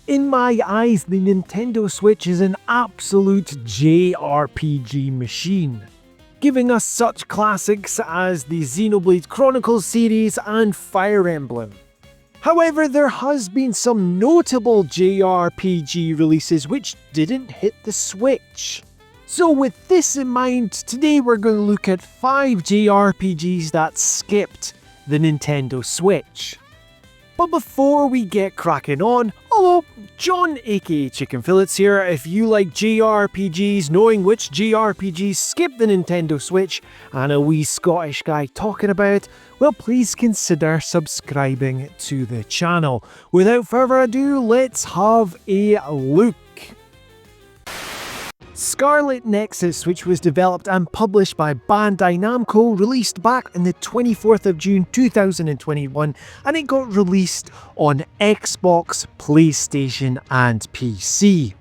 In my eyes, the Nintendo Switch is an absolute JRPG machine, giving us such classics as the Xenoblade Chronicles series and Fire Emblem. However, there has been some notable JRPG releases which didn't hit the Switch. So with this in mind, today we're going to look at 5 JRPGs that skipped the Nintendo Switch. But before we get cracking on, hello, John aka Chicken Fillets here. If you like JRPGs, knowing which JRPGs skip the Nintendo Switch, and a wee Scottish guy talking about it, well, please consider subscribing to the channel. Without further ado, let's have a look. Scarlet Nexus, which was developed and published by Bandai Namco, released back on the 24th of June 2021, and it got released on Xbox, PlayStation and PC.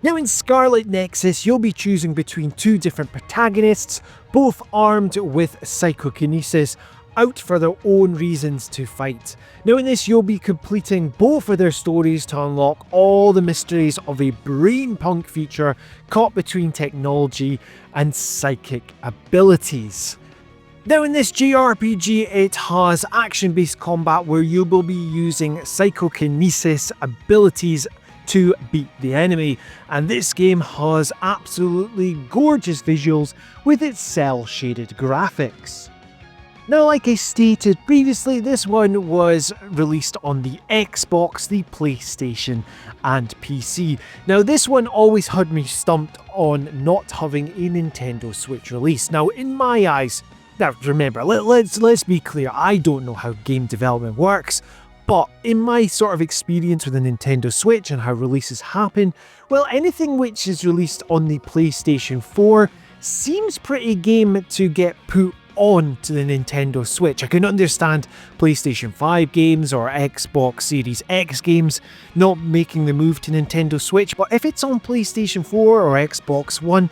Now in Scarlet Nexus, you'll be choosing between two different protagonists, both armed with psychokinesis, out for their own reasons to fight. Now in this, you'll be completing both of their stories to unlock all the mysteries of a brain punk future caught between technology and psychic abilities. Now in this JRPG, it has action-based combat where you will be using psychokinesis abilities to beat the enemy, and this game has absolutely gorgeous visuals with its cel-shaded graphics. Now, like I stated previously, this one was released on the Xbox, the PlayStation and PC. Now, this one always had me stumped on not having a Nintendo Switch release. Now, in my eyes, now remember, let's be clear, I don't know how game development works, but in my sort of experience with the Nintendo Switch and how releases happen, well, anything which is released on the PlayStation 4 seems pretty game to get put on to the Nintendo Switch. I can understand PlayStation 5 games or Xbox Series X games not making the move to Nintendo Switch, but if it's on PlayStation 4 or Xbox One,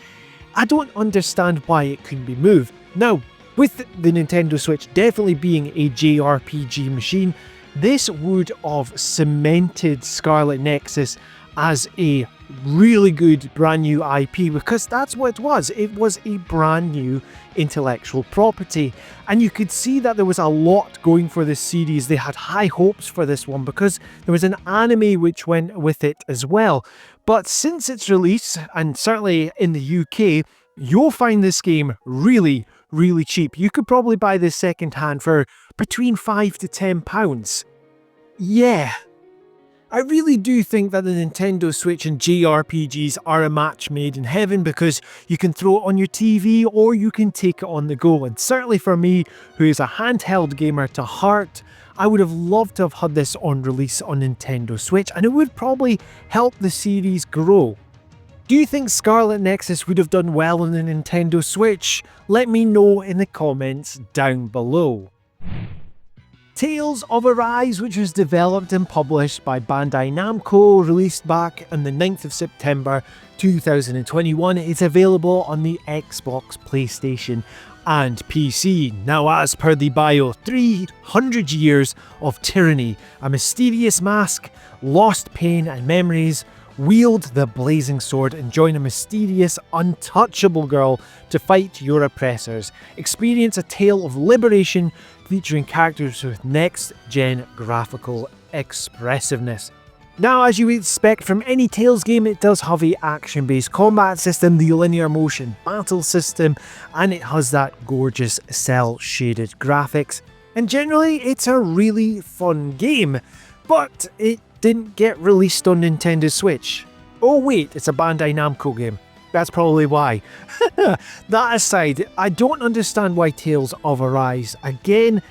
I don't understand why it couldn't be moved. Now, with the Nintendo Switch definitely being a JRPG machine, this would have cemented Scarlet Nexus as a really good brand new IP, because that's what it was. It was a brand new intellectual property, and you could see that there was a lot going for this series. They had high hopes for this one because there was an anime which went with it as well. But since its release, and certainly in the UK, you'll find this game really cheap. You could probably buy this second hand for between £5 to £10. Yeah, I really do think that the Nintendo Switch and JRPGs are a match made in heaven, because you can throw it on your TV or you can take it on the go. And certainly for me, who is a handheld gamer to heart, I would have loved to have had this on release on Nintendo Switch, and it would probably help the series grow. Do you think Scarlet Nexus would have done well on the Nintendo Switch? Let me know in the comments down below. Tales of Arise, which was developed and published by Bandai Namco, released back on the 9th of September 2021, is available on the Xbox, PlayStation and PC. Now, as per the bio, 300 years of tyranny, a mysterious mask, lost pain and memories, wield the blazing sword and join a mysterious, untouchable girl to fight your oppressors. Experience a tale of liberation featuring characters with next-gen graphical expressiveness. Now, as you would expect from any Tales game, it does have a action-based combat system, the linear motion battle system, and it has that gorgeous cel-shaded graphics. And generally, it's a really fun game, but it didn't get released on Nintendo Switch. Oh wait, it's a Bandai Namco game. That's probably why. That aside, I don't understand why Tales of Arise. Again,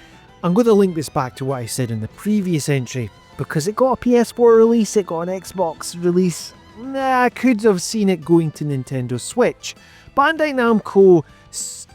I'm going to link this back to what I said in the previous entry, because it got a PS4 release, it got an Xbox release. I could have seen it going to Nintendo Switch. Bandai Namco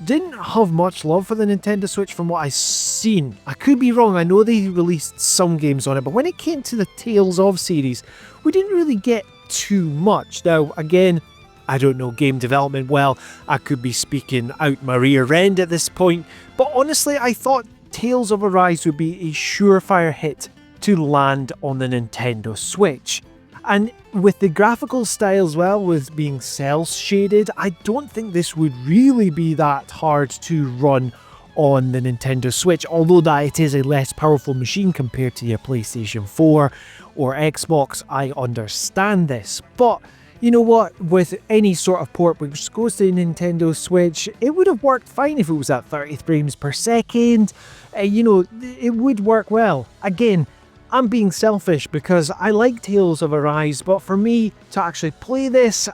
didn't have much love for the Nintendo Switch from what I've seen. I could be wrong, I know they released some games on it, but when it came to the Tales of series, we didn't really get too much. Now, again, I don't know game development well, I could be speaking out my rear end at this point, but honestly I thought Tales of Arise would be a surefire hit to land on the Nintendo Switch. And with the graphical style as well, with being cel shaded, I don't think this would really be that hard to run on the Nintendo Switch, although that it is a less powerful machine compared to your PlayStation 4 or Xbox. I understand this, but you know what, with any sort of port which goes to the Nintendo Switch, it would have worked fine if it was at 30 frames per second. It would work well. Again, I'm being selfish because I like Tales of Arise, but for me to actually play this,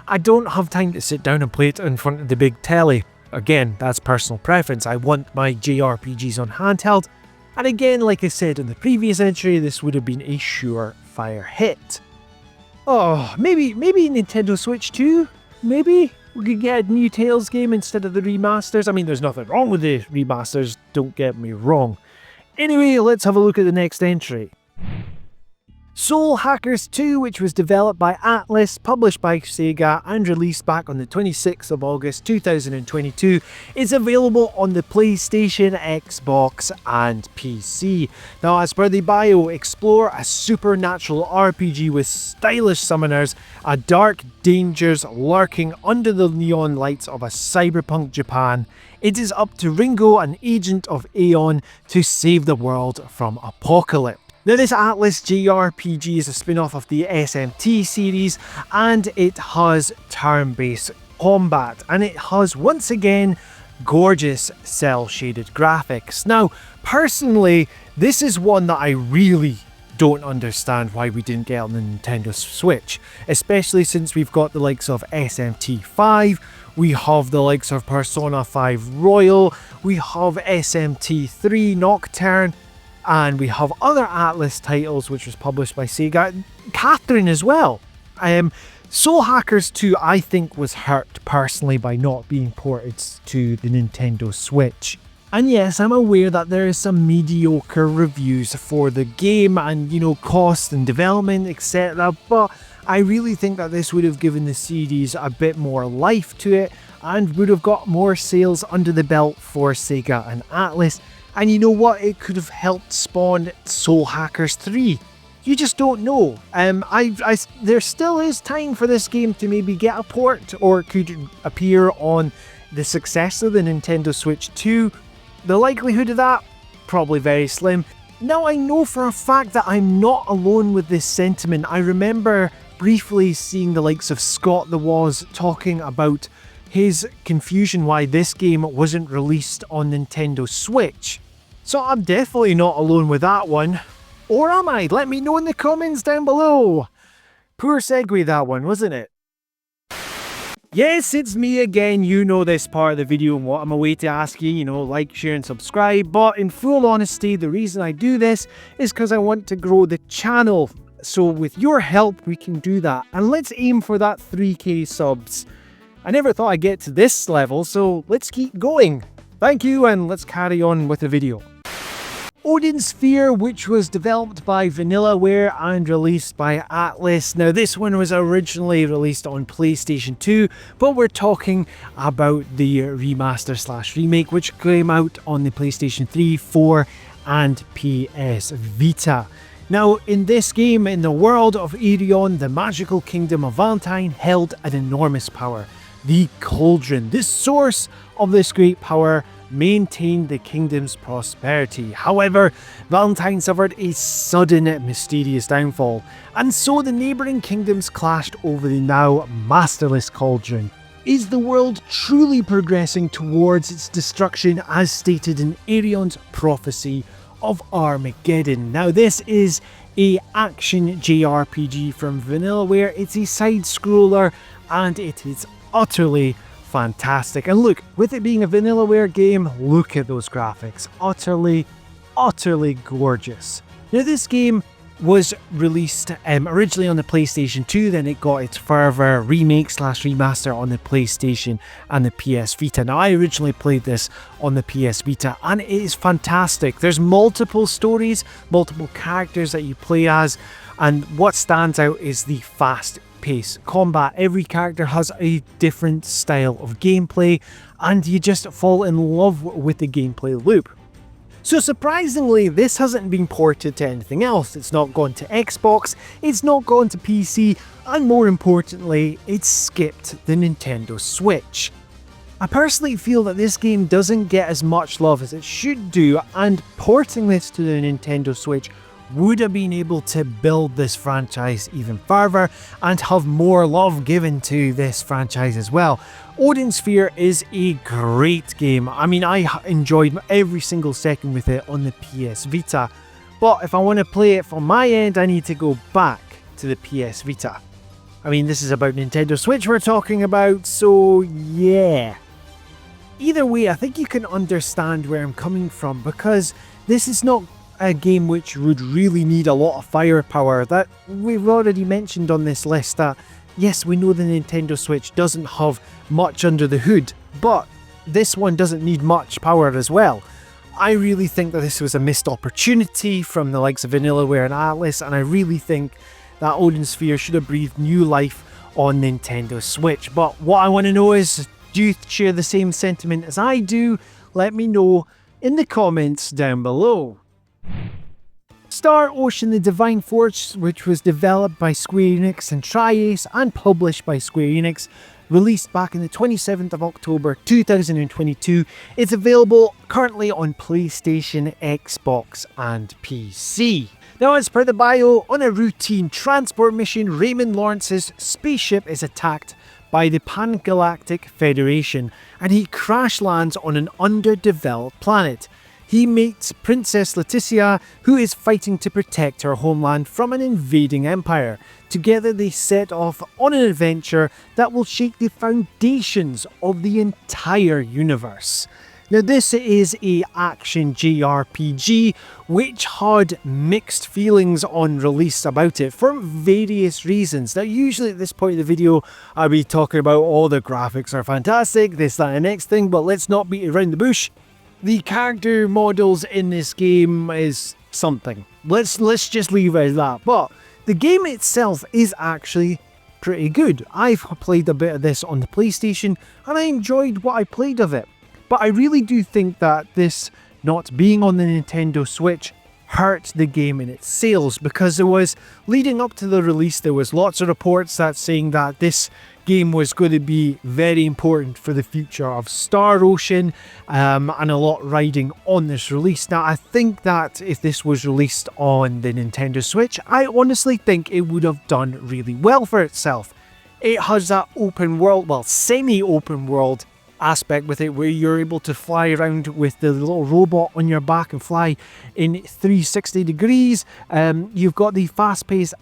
I don't have time to sit down and play it in front of the big telly. Again, that's personal preference. I want my JRPGs on handheld. And again, like I said in the previous entry, this would have been a surefire hit. Oh, maybe Nintendo Switch 2? Maybe we could get a new Tales game instead of the remasters. I mean, there's nothing wrong with the remasters, don't get me wrong. Anyway, let's have a look at the next entry. Soul Hackers 2, which was developed by Atlus, published by Sega, and released back on the 26th of August 2022, is available on the PlayStation, Xbox, and PC. Now, as per the bio, explore a supernatural RPG with stylish summoners, a dark dangers lurking under the neon lights of a cyberpunk Japan. It is up to Ringo, an agent of Aeon, to save the world from apocalypse. Now, this Atlus JRPG is a spin-off of the SMT series, and it has turn-based combat, and it has, once again, gorgeous cel-shaded graphics. Now, personally, this is one that I really don't understand why we didn't get on the Nintendo Switch, especially since we've got the likes of SMT5, we have the likes of Persona 5 Royal, we have SMT3 Nocturne, and we have other Atlus titles which was published by Sega, Catherine as well. Soul Hackers 2 I think was hurt personally by not being ported to the Nintendo Switch. And yes, I'm aware that there is some mediocre reviews for the game and, cost and development, etc. But I really think that this would have given the series a bit more life to it and would have got more sales under the belt for Sega and Atlus. And you know what? It could have helped spawn Soul Hackers 3. You just don't know. There still is time for this game to maybe get a port, or it could appear on the successor, the Nintendo Switch 2. The likelihood of that? Probably very slim. Now, I know for a fact that I'm not alone with this sentiment. I remember briefly seeing the likes of Scott the Woz talking about his confusion why this game wasn't released on Nintendo Switch. So I'm definitely not alone with that one. Or am I? Let me know in the comments down below. Poor segue that one, wasn't it? Yes, it's me again. You know this part of the video and what I'm away to ask you, like, share and subscribe. But in full honesty, the reason I do this is because I want to grow the channel. So with your help, we can do that. And let's aim for that 3K subs. I never thought I'd get to this level, so let's keep going. Thank you, and let's carry on with the video. Odin Sphere, which was developed by Vanillaware and released by Atlus. Now, this one was originally released on PlayStation 2, but we're talking about the remaster/remake, which came out on the PlayStation 3, 4, and PS Vita. Now, in this game, in the world of Aeon, the magical kingdom of Valentine held an enormous power. The Cauldron, the source of this great power, maintained the kingdom's prosperity. However, Valentine suffered a sudden mysterious downfall, and so the neighbouring kingdoms clashed over the now masterless Cauldron. Is the world truly progressing towards its destruction as stated in Aeon's prophecy of Armageddon? Now, this is a action JRPG from Vanillaware. It's a side-scroller, and it is utterly fantastic. And look, with it being a Vanillaware game, look at those graphics. Utterly gorgeous. Now, this game was released originally on the PlayStation 2, then it got its further remake/remaster on the PlayStation and the PS Vita. Now, I originally played this on the PS Vita, and it is fantastic. There's multiple stories, multiple characters that you play as, and what stands out is the fast-paced combat. Every character has a different style of gameplay, and you just fall in love with the gameplay loop. So surprisingly, this hasn't been ported to anything else. It's not gone to Xbox, it's not gone to PC, and more importantly, it's skipped the Nintendo Switch. I personally feel that this game doesn't get as much love as it should do, and porting this to the Nintendo Switch would have been able to build this franchise even further and have more love given to this franchise as well. Odin Sphere is a great game. I mean, I enjoyed every single second with it on the PS Vita, but if I want to play it from my end, I need to go back to the PS Vita. I mean, this is about Nintendo Switch we're talking about, so yeah. Either way, I think you can understand where I'm coming from, because this is not a game which would really need a lot of firepower. That we've already mentioned on this list that yes, we know the Nintendo Switch doesn't have much under the hood, but this one doesn't need much power as well. I really think that this was a missed opportunity from the likes of Vanillaware and Atlas, and I really think that Odin Sphere should have breathed new life on Nintendo Switch. But what I want to know is, do you share the same sentiment as I do? Let me know in the comments down below. Star Ocean: The Divine Force, which was developed by Square Enix and Tri-Ace and published by Square Enix, released back on the 27th of October 2022, is available currently on PlayStation, Xbox and PC. Now, as per the bio, on a routine transport mission, Raymond Lawrence's spaceship is attacked by the Pan-Galactic Federation and he crash lands on an underdeveloped planet. He meets Princess Leticia, who is fighting to protect her homeland from an invading empire. Together they set off on an adventure that will shake the foundations of the entire universe. Now, this is a action JRPG which had mixed feelings on release about it for various reasons. Now, usually at this point of the video I'll be talking about all the graphics are fantastic, this, that and the next thing, but let's not beat around the bush. The character models in this game is something. Let's just leave it at that. But the game itself is actually pretty good. I've played a bit of this on the PlayStation and I enjoyed what I played of it. But I really do think that this not being on the Nintendo Switch hurt the game in its sales, because there was, leading up to the release, there was lots of reports that saying that this game was going to be very important for the future of Star Ocean, and a lot riding on this release. Now, I think that if this was released on the Nintendo Switch, I honestly think it would have done really well for itself. It has that open world, well, semi-open world aspect with it, where you're able to fly around with the little robot on your back and fly in 360 degrees. You've got the fast-paced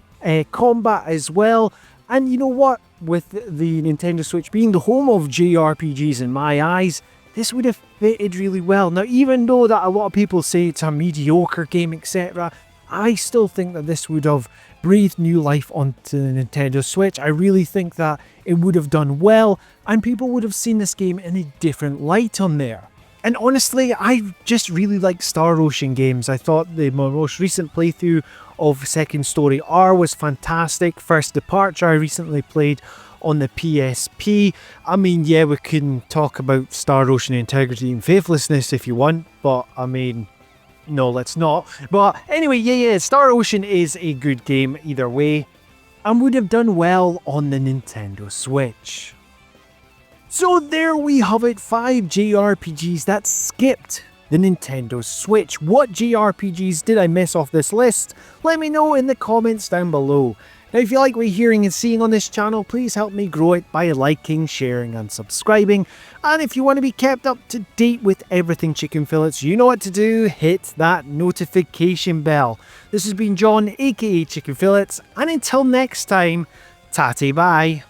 combat as well, and you know what, with the Nintendo Switch being the home of JRPGs in my eyes, this would have fitted really well. Now, even though that a lot of people say it's a mediocre game, etc., I still think that this would have breathed new life onto the Nintendo Switch. I really think that it would have done well and people would have seen this game in a different light on there. And honestly, I just really like Star Ocean games. I thought my most recent playthrough of Second Story R was fantastic. First Departure I recently played on the PSP. I mean, yeah, we can talk about Star Ocean integrity and faithlessness if you want, but I mean, no, let's not. But anyway, yeah, Star Ocean is a good game either way and would have done well on the Nintendo Switch. So there we have it, 5 JRPGs that skipped the Nintendo Switch. What JRPGs did I miss off this list? Let me know in the comments down below. Now, if you like what you're hearing and seeing on this channel, please help me grow it by liking, sharing and subscribing. And if you want to be kept up to date with everything Chicken Fillets, you know what to do, hit that notification bell. This has been John, aka Chicken Fillets, and until next time, tatty bye.